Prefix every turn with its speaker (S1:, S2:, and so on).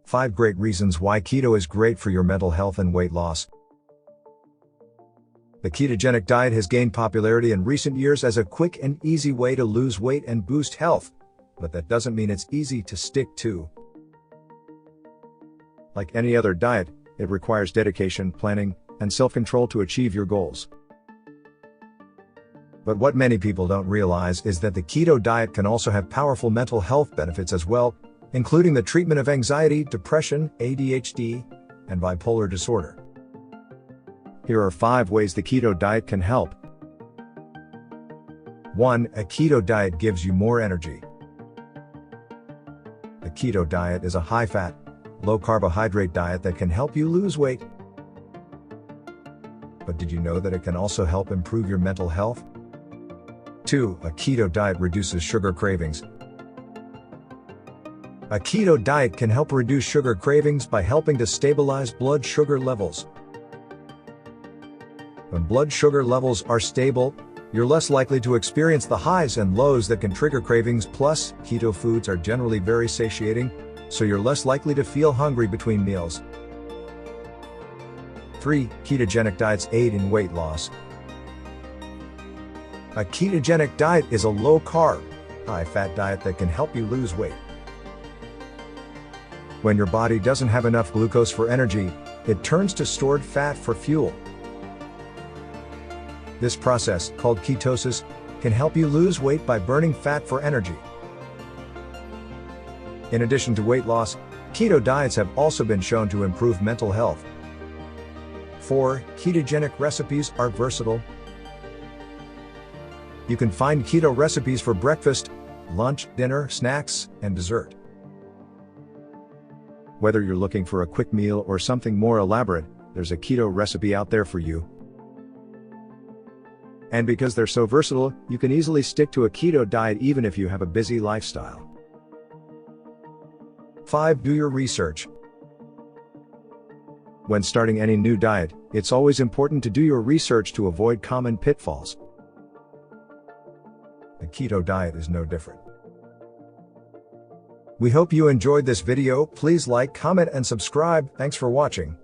S1: 5 great reasons why keto is great for your mental health and weight loss. The ketogenic diet has gained popularity in recent years as a quick and easy way to lose weight and boost health, but that doesn't mean it's easy to stick to. Like any other diet, it requires dedication, planning, and self-control to achieve your goals. But what many people don't realize is that the keto diet can also have powerful mental health benefits as well, including the treatment of anxiety, depression, ADHD, and bipolar disorder. Here are 5 ways the keto diet can help. 1. A keto diet gives you more energy. The keto diet is a high-fat, low-carbohydrate diet that can help you lose weight. But did you know that it can also help improve your mental health? 2. A keto diet reduces sugar cravings. A keto diet can help reduce sugar cravings by helping to stabilize blood sugar levels. When blood sugar levels are stable, you're less likely to experience the highs and lows that can trigger cravings. Plus, keto foods are generally very satiating, so you're less likely to feel hungry between meals. 3. Ketogenic diets aid in weight loss. A ketogenic diet is a low-carb, high-fat diet that can help you lose weight. When your body doesn't have enough glucose for energy, it turns to stored fat for fuel. This process, called ketosis, can help you lose weight by burning fat for energy. In addition to weight loss, keto diets have also been shown to improve mental health. 4. Ketogenic recipes are versatile. You can find keto recipes for breakfast, lunch, dinner, snacks, and dessert. Whether you're looking for a quick meal or something more elaborate, there's a keto recipe out there for you. And because they're so versatile, you can easily stick to a keto diet even if you have a busy lifestyle. 5. Do your research. When starting any new diet, it's always important to do your research to avoid common pitfalls. The keto diet is no different. We hope you enjoyed this video. Please like, comment, and subscribe. Thanks for watching.